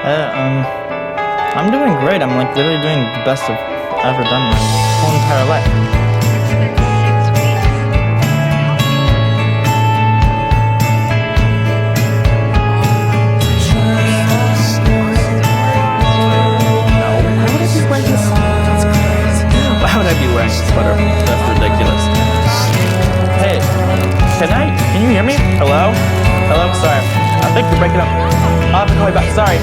I'm doing great. I'm like literally doing the best I've ever done in my whole entire life. No, why would I be wearing this? That's crazy. Why would I be wearing a sweater? That's ridiculous. Hey, can you hear me? Hello? Hello? Sorry. I think you're breaking up. I'll have to call you back. Sorry.